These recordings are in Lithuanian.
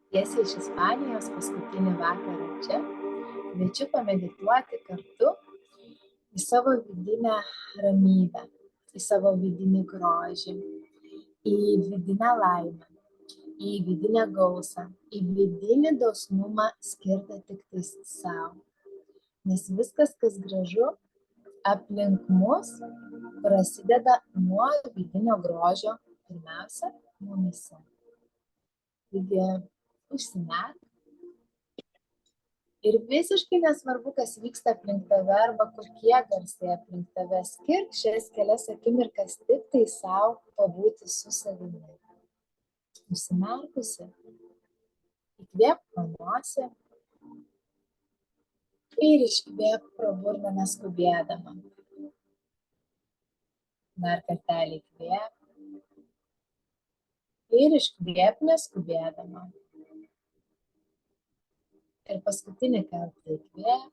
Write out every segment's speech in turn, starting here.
Tiesiai iš Ispanijos paskutinį vakarą čia kviečiu pamedituoti kartu į savo vidinę ramybę, į savo vidinį grožį, į vidinę laimę, į vidinę gausą, į vidinį dosnumą skirtą tik tais sau. Nes viskas, kas gražu aplink mus, prasideda nuo vidinio grožio, pirmiausia, mumyse. Taigi, užsimerk ir visiškai nesvarbu, kas vyksta aplink tave arba kokie garsai aplink tave, skirk šias kelias akimirkas tik tai sau pabūti su savimi. Užsimerkusi, įkvėpk pro nosį ir iškvėpk pro burną neskubėdama. Dar kartelį įkvėpk ir iškvėpk neskubėdama. Ir paskutinį kartą įkvėpk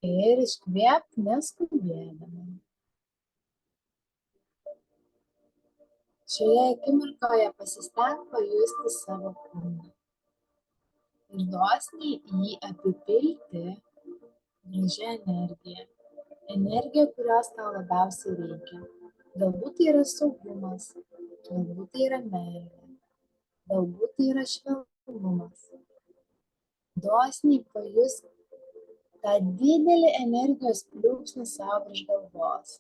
ir iškvėpk neskubėdama. Šioje akimirkoje pasistenk pajusti savo kūną ir dosniai jį apipilti gražia energija. Energija, kurios tau labiausiai reikia. Galbūt tai yra saugumas, galbūt tai yra meilė, galbūt tai yra švelnumas. Dosniai pajusk tą didelį energijos pliūpsnį savo virš galvos.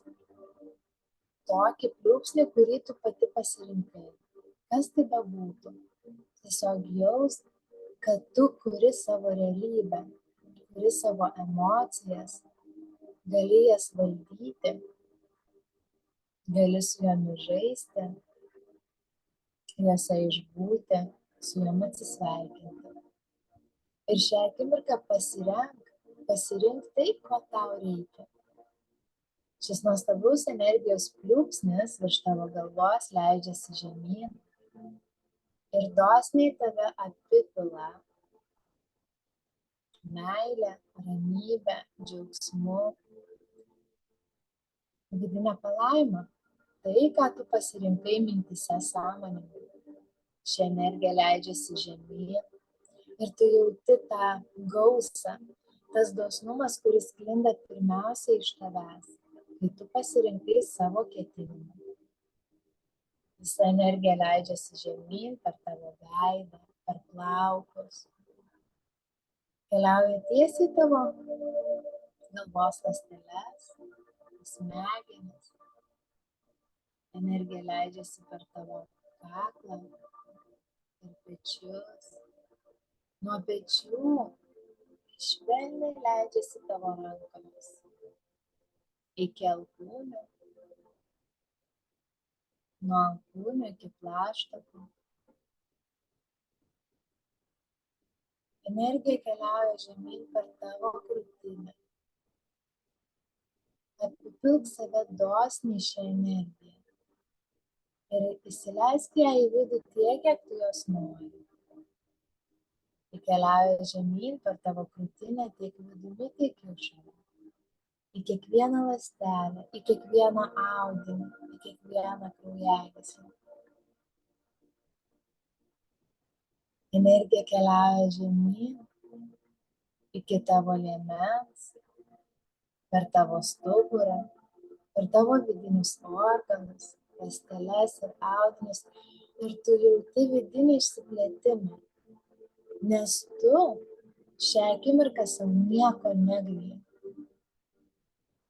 Tokį pliūpsnį, kurį tu pati pasirinkai. Kas tai bebūtų. Tiesiog jaus, kad tu kuri savo realybę, kuri savo emocijas, gali jas valdyti, gali su jomis žaisti, jose išbūti, su jomis atsisveikinti. Ir šią akimirką pasirink tai, ko tau reikia. Šis nuostabus energijos pliūpsnis virš tavo galvos leidžiasi žemyn ir dosniai tave apipila meilė, ramybė, džiaugsmu, vidinė palaima. Tai, ką tu pasirinkai mintyse sąmoningai. Ši energija leidžiasi žemyn ir tu jauti tą gausą, tas dosnumas, kuris sklinda pirmiausia iš tavęs, kai tu pasirinkai savo ketinimą. Visa energija leidžiasi žemyn per tavo veidą, per plaukus. Keliauja tiesiai į tavo galvos ląsteles, smegenis. Energija leidžiasi per tavo kaklą ir pečius. Nuo pečių švelniai leidžiasi tavo rankomis iki alkūnių, nuo alkūnių iki plaštakų. Energija keliauja žemyn per tavo krūtinę. Apipilk save dosniai šią energiją ir įsileisk ją į vidų tiek, kiek tu jos nori. Ji keliauja žemyn per tavo krūtinę tiek vidumi, tiek išorę. Į kiekvieną ląstelę, į kiekvieną audinį, į kiekvieną kraujagyslę. Energija keliauja žemyn iki tavo liemens, per tavo stuburą, per tavo vidinius organus, ląsteles ir audinius. Ir tu jauti vidinį išsiplėtimą, nes tu šią akimirką sau nieko negaili.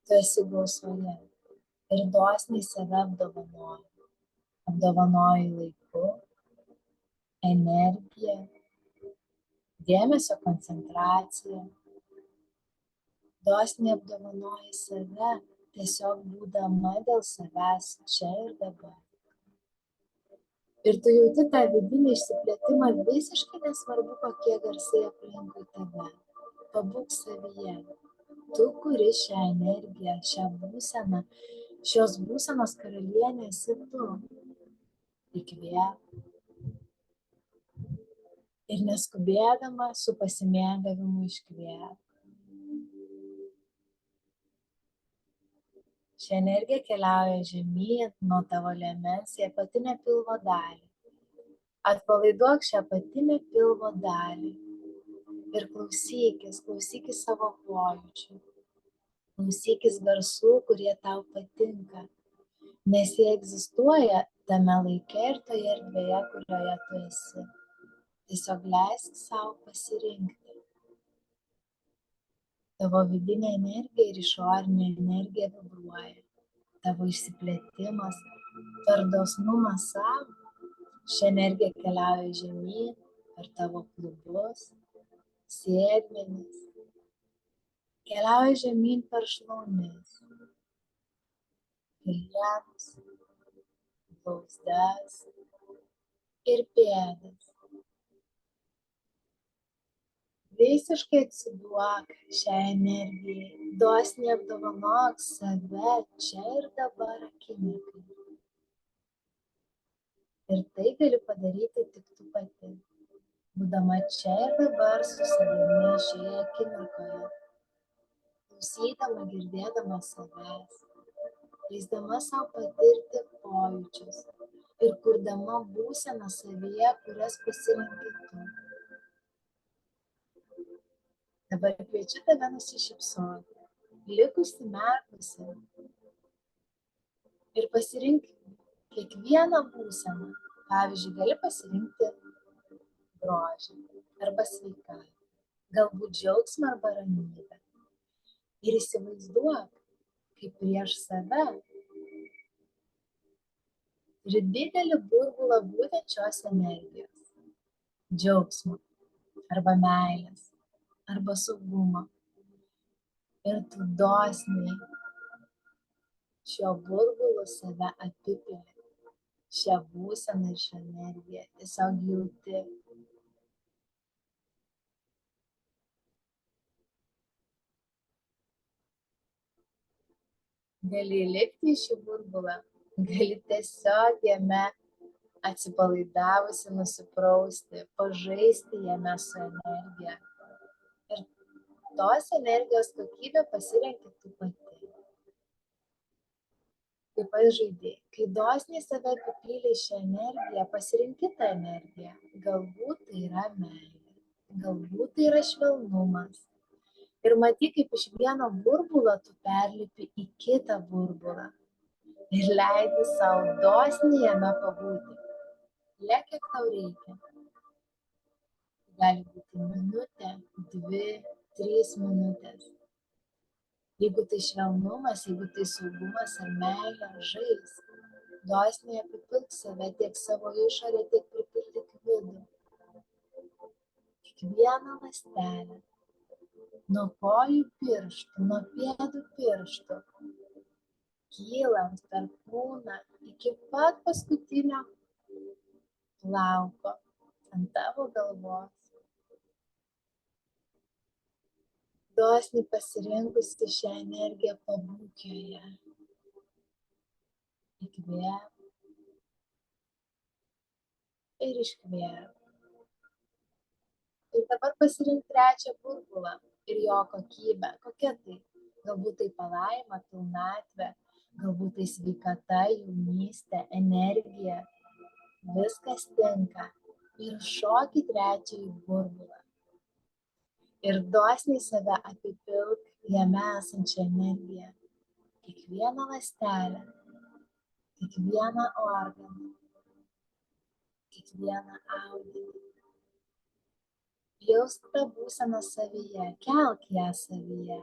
Tu esi gausoje ir dosniai save apdovanoji. Apdovanoji laiku, energija, dėmesio koncentracija. Dosniai apdovanoji save, tiesiog būdama dėl savęs čia ir dabar. Ir tu jauti tą vidinį išsiplėtimą visiškai nesvarbu, kokie garsai aplinkui tave. Pabūk savyje. Tu kuri šią energiją, šią būseną, šios būsenos karalienė esi tu. Įkvėpk. Ir neskubėdama su pasimėgavimu iškvėpk. Ši energija keliauja žemyn nuo tavo liemens į apatinę pilvo dalį. Atpalaiduok šią apatinę pilvo dalį ir klausykis savo pojūčių. Klausykis garsų, kurie tau patinka, nes jie egzistuoja tame laike ir toje erdvėje, kurioje tu esi. Tiesiog leisk savo pasirinkti. Tavo vidinė energija ir išorinė energija vibruoja. Tavo išsiplėtimas, per dosnumą savo, ši energija keliauja žemyn per tavo klubus, sėdmenis, keliauja žemyn per šlaunis, kelienus, blauzdas ir pėdas. Visiškai atsiduok šiai energijai, dosniai apdovanok save čia ir dabar akimirkai. Ir tai gali padaryti tik tu pati, būdama čia ir dabar su savimi šioje akimirkoje, klausydama, girdėdama savęs, leisdama savo patirti pojūčius ir kurdama būseną savyje, kurias pasirenki tu. Dabar kviečiu tave nusišypsoti, likusi merkusi ir pasirink kiekvieną būseną. Pavyzdžiui, gali pasirinkti grožį arba sveikatą, galbūt džiaugsmą arba ramybę. Ir įsivaizduok, kaip prieš save turi didelį burbulą būtent šios energijos, džiaugsmo arba meilės arba saugumo. Ir tu dosniai šio burbulu save apipili, šią būseną ir šią energiją tiesiog jauti. Gali įlipti į šį burbulą, gali tiesiog jame atsipalaidavusi nusiprausti, pažaisti jame su energija. Ir tos energijos kokybę pasirenki tu pati. Kaip aš žaidėjai, kai dosniai save apipylei šią energiją, pasirinki tą energiją. Galbūt tai yra meilė, galbūt tai yra švelnumas. Ir matyk, kaip iš vieno burbulo tu perlipi į kitą burbulą. Ir leidi savo dosniai jame pabūti. Liek, kiek tau reikia. Gali būti minutė, 2, 3 minutės. Jeigu tai švelnumas, jeigu tai saugumas ar meilė, žaisk. Dosniai apipilk save tiek savo išorę, tiek pripildyk vidų. Kiekvieną ląstelę, nuo kojų pirštų, nuo pėdų pirštų, kylant per kūną iki pat paskutinio plauko ant tavo galvos. Dosniai pasirinkusi šią energiją pabūk joje. Įkvėp ir iškvėp. Ir dabar pasirink trečią burbulą ir jo kokybę. Kokia tai? Galbūt tai palaima, pilnatvė, galbūt tai sveikata, jaunystė, energija. Viskas tinka. Ir šok į trečiąjį burbulą. Ir dosniai save apipilk jame esančią energiją. Kiekvieną ląstelę, kiekvieną organą, kiekvieną audinį. Jausk tą būseną savyje, kelk ją savyje,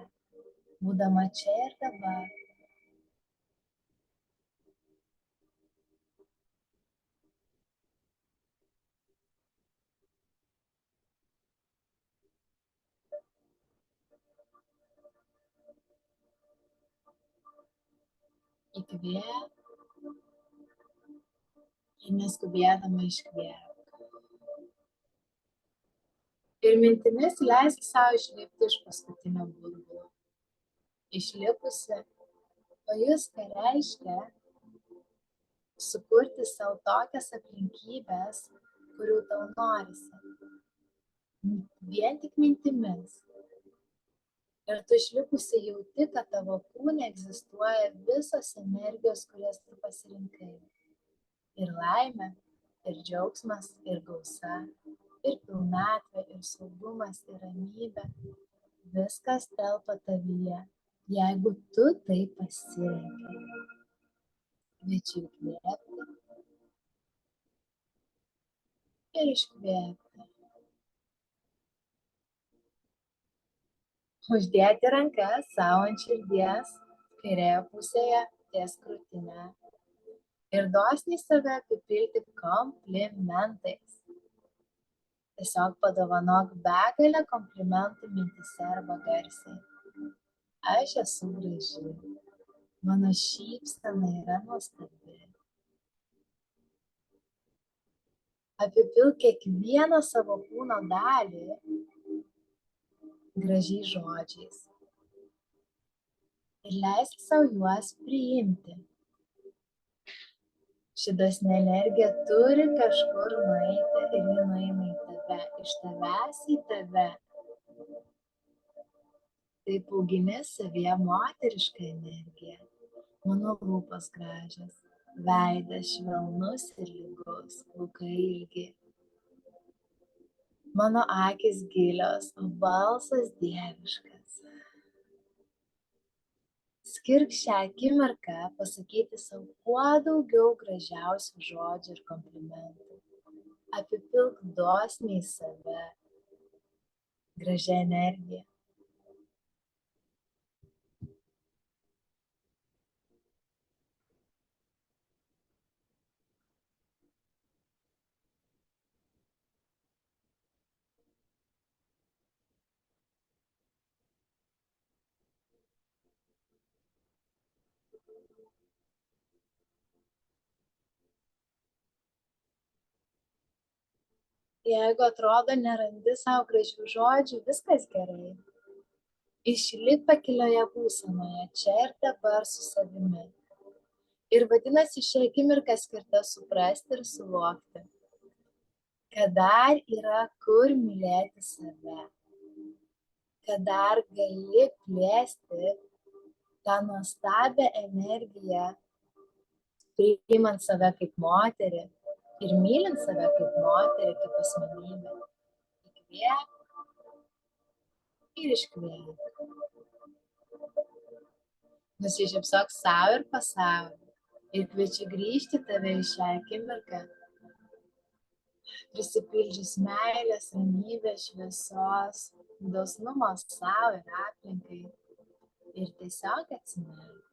būdama čia ir dabar. Įkvėp ir neskubėdama iškvėp. Ir mintimis leisk savo išlipti iš paskutinio burbulo. Išlipusi, pajusk, ką reiškia sukurti savo tokias aplinkybės, kurių tau norisi. Vien tik mintimis. Ir tu išlipusi jauti, kad tavo kūne egzistuoja visos energijos, kurias tu pasirinkai. Ir laimė, ir džiaugsmas, ir gausa, ir pilnatvė, ir saugumas, ir ramybė. Viskas telpa tavyje, jeigu tu tai pasirenki. Kviečiu įkvėpti ir iškvėpti. Uždėti rankas savo ant širdies, kairėje pusėje ties krūtinę. Ir dosniai save apipilti komplimentais. Tiesiog padovanok begalę komplimentų mintyse arba garsiai. Aš esu graži. Mano šypsena yra nuostabi. Apipilk kiekvieną savo kūno dalį gražiais žodžiais. Ir leisk savo juos priimti. Ši dosni energija turi kažkur nueiti ir ji nueina į tave, iš tavęs į tave. Taip augini savyje moterišką energiją. Mano lūpos gražios, veidas švelnus ir lygus, plaukai ilgi. Mano akys gilios, o balsas dieviškas. Skirk šią akimirką pasakyti savo kuo daugiau gražiausių žodžių ir komplimentų. Apipilk dosniai save, gražia energija. Jeigu atrodo nerandi savo gražių žodžių, viskas gerai. Išlik pakilioje būsenoje, čia ir dabar su savimi. Ir vadinasi, šią akimirką skirta suprasti ir suvokti, kad dar yra kur mylėti save, kad dar gali plėsti tą nuostabią energiją, priimant save kaip moterį ir mylint save kaip moterį, kaip asmenybę. Įkvėpk ir iškvėpk. Nusišypsok savo ir pasauliui. Ir kviečiu grįžti tave į šią akimirką, prisipildžius meilės, ramybės, šviesos, dosnumo savo ir aplinkai. Ir tiesiog atsimerk.